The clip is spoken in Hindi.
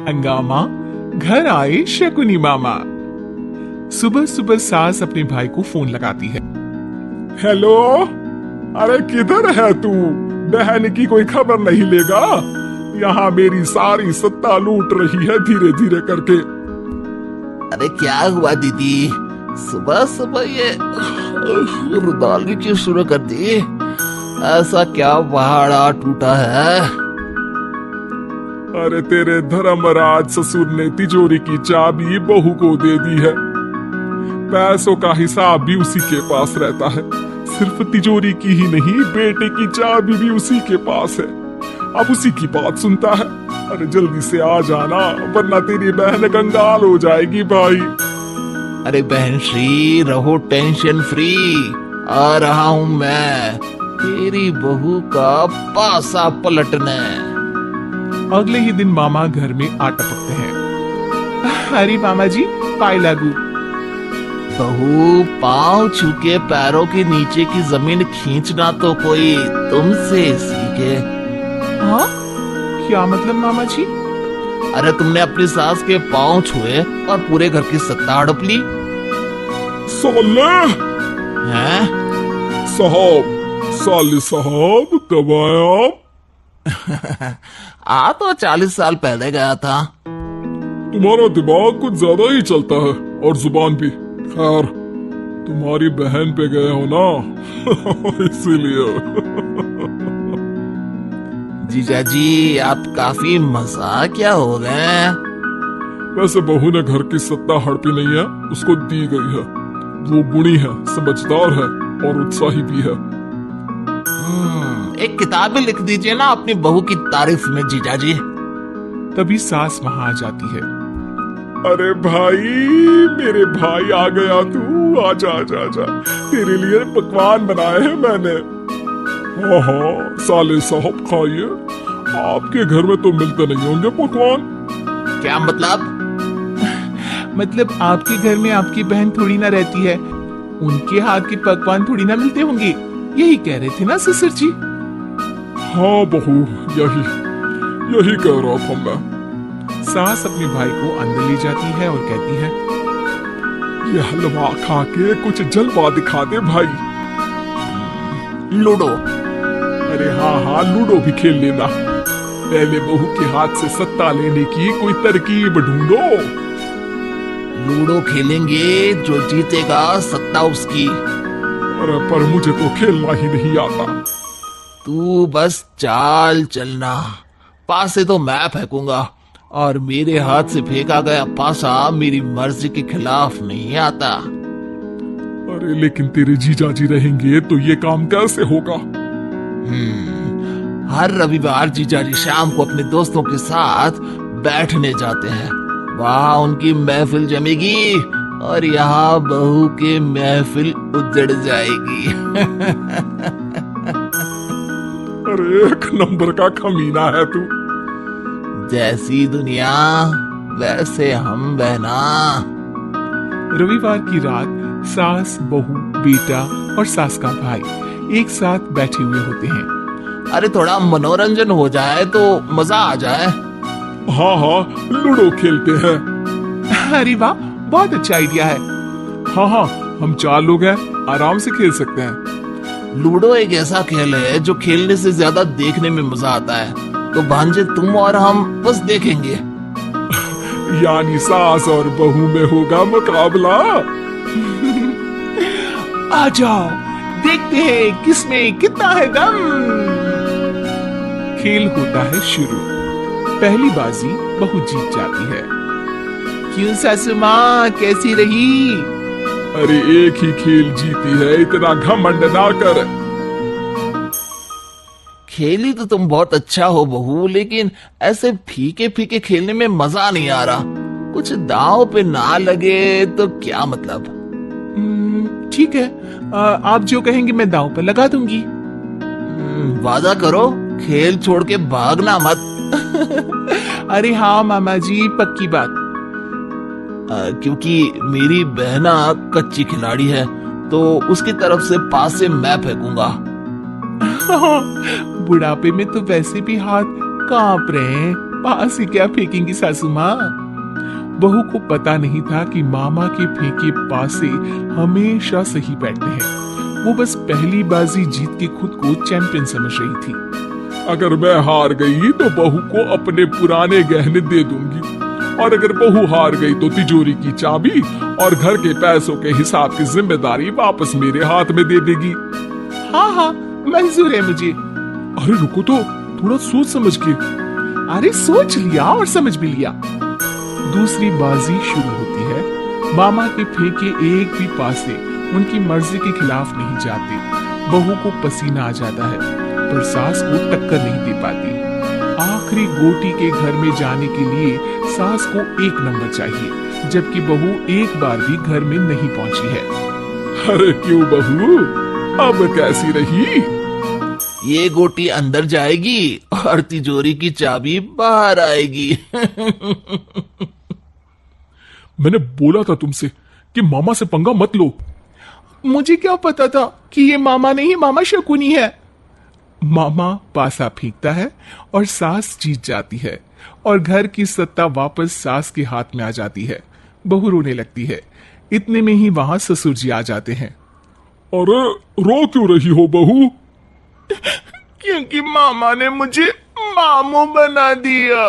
हंगामा, घर आए शकुनी मामा। सुबह सुबह सास अपने भाई को फोन लगाती है। हेलो, अरे किधर है तू? बहन की कोई खबर नहीं लेगा? यहाँ मेरी सारी सत्ता लूट रही है धीरे धीरे करके। अरे क्या हुआ दीदी, सुबह सुबह ये रुदाली क्यों शुरू कर दी? ऐसा क्या पहाड़ा टूटा है? अरे तेरे धर्मराज ससुर ने तिजोरी की चाबी बहू को दे दी है। पैसों का हिसाब भी उसी के पास रहता है। सिर्फ तिजोरी की ही नहीं, बेटे की चाबी भी उसी के पास है। अब उसी की बात सुनता है। अरे जल्दी से आ जाना, वरना तेरी बहन कंगाल हो जाएगी भाई। अरे बहन श्री, रहो टेंशन फ्री। आ रहा हूँ मैं, तेरी बहू का पासा पलटने। अगले ही दिन मामा घर में आ टपकते हैं। अरे मामा जी, पाए लागू। बहू, पाँव छूके पैरों के नीचे की जमीन खींचना तो कोई तुमसे सीखे। हाँ, क्या मतलब मामा जी? अरे तुमने अपनी सास के पाँव छुए और पूरे घर की सत्ता हड़प ली। साले हैं? साले साहब, कब आए आप? आ तो 40 साल पहले गया था। तुम्हारा दिमाग कुछ ज्यादा ही चलता है, और जुबान भी। खैर, तुम्हारी बहन पे गए हो ना इसीलिए। जीजा जी, आप काफी मजाकिया हो गए। वैसे बहू ने घर की सत्ता हड़पी नहीं है, उसको दी गई है। वो गुणी है, समझदार है और उत्साही भी है। एक किताब भी लिख दीजिए ना अपनी बहू की तारीफ में जीजा जी। तभी सास वहां आ जाती है। अरे भाई, मेरे भाई आ गया तू। आजा आजा आजा, तेरे लिए पकवान बनाए हैं मैंने। हाँ हाँ साले साहब, खाइए। आपके घर में तो मिलते नहीं होंगे पकवान। क्या मतलब? मतलब आपके घर में आपकी बहन थोड़ी ना रहती है, उनके हाथ के पकवान थोड़ी ना मिलते होंगे, यही कह रहे थे ना ससुर जी? हाँ बहू, यही कह रहा था मैं। सास अपने भाई को अंदर ले जाती है और कहती है, ये हलवा खा के कुछ जलवा दिखा दे भाई। लूडो? अरे हाँ हाँ, लूडो भी खेल लेना। पहले बहू के हाथ से सत्ता लेने की कोई तरकीब ढूंढो। लूडो खेलेंगे, जो जीतेगा सत्ता उसकी। अरे पर मुझे तो खेलना ही नहीं आता। तू बस चाल चलना, पासे तो मैं फेंकूंगा, और मेरे हाथ से फेंका गया पासा मेरी मर्जी के खिलाफ नहीं आता। अरे लेकिन तेरे जीजा जी रहेंगे तो ये काम कैसे होगा? हर रविवार जीजा जी शाम को अपने दोस्तों के साथ बैठने जाते हैं। वहाँ उनकी महफिल जमेगी और यहाँ बहू की महफिल उजड़ जाएगी। अरे एक नंबर का कमीना है तू। जैसी दुनिया वैसे हम बहना। रविवार की रात सास, बहू, बेटा और सास का भाई एक साथ बैठे हुए होते हैं। अरे थोड़ा मनोरंजन हो जाए तो मजा आ जाए। हाँ हाँ, लूडो खेलते हैं। अरे वाह, बहुत अच्छा आइडिया है। हाँ हाँ, हम 4 लोग हैं, आराम से खेल सकते हैं। लूडो एक ऐसा खेल है जो खेलने से ज्यादा देखने में मजा आता है। तो भांजे, तुम और हम बस देखेंगे। यानी सास और बहू में होगा मुकाबला। आ जाओ, देखते हैं किसमें कितना है दम। खेल होता है शुरू। पहली बाजी बहू जीत जाती है। क्यों सासू माँ, कैसी रही? अरे एक ही खेल जीती है, इतना घमंड ना कर। खेली तो तुम बहुत अच्छा हो बहू, लेकिन ऐसे फीके फीके खेलने में मजा नहीं आ रहा। कुछ दांव पे ना लगे तो क्या मतलब? ठीक है, आप जो कहेंगे मैं दांव पर लगा दूंगी। वादा करो, खेल छोड़ के भागना मत। अरे हाँ मामा जी, पक्की बात। क्योंकि मेरी बहना कच्ची खिलाड़ी है, तो उसकी तरफ से पास से मैं फेंकूंगा। बुढ़ापे में तो वैसे भी हाथ कांप रहे हैं, पास ही क्या फेंकेंगी सासू माँ। बहू को पता नहीं था कि मामा के फेंके पासे हमेशा सही बैठते हैं। वो बस पहली बाजी जीत के खुद को चैंपियन समझ रही थी। अगर मैं हार गई तो बहू को अपने पुराने गहने दे दूंगी, और अगर बहू हार गई तो तिजोरी की चाबी और घर के पैसों के हिसाब की जिम्मेदारी वापस मेरे हाथ में दे देगी। हाँ हाँ मंजूर है मुझे। अरे रुको तो, थोड़ा सोच समझ के। अरे सोच लिया और समझ भी लिया। दूसरी बाजी शुरू होती है। मामा के फेंके एक भी पासे उनकी मर्जी के खिलाफ नहीं जाते। बहू को पसीना आ जाता है पर सास को टक्कर नहीं दे पाती। आखिरी गोटी के घर में जाने के लिए सास को 1 नंबर चाहिए, जबकि बहू एक बार भी घर में नहीं पहुंची है। अरे क्यों बहू, अब कैसी रही? ये गोटी अंदर जाएगी और तिजोरी की चाबी बाहर आएगी। मैंने बोला था तुमसे कि मामा से पंगा मत लो। मुझे क्या पता था कि ये मामा नहीं, मामा शकुनी है। मामा पासा फेंकता है और सास जीत जाती है और घर की सत्ता वापस सास के हाथ में आ जाती है। बहू रोने लगती है। इतने में ही वहां ससुर जी आ जाते हैं। अरे रो क्यों रही हो बहू? क्योंकि मामा ने मुझे मामू बना दिया।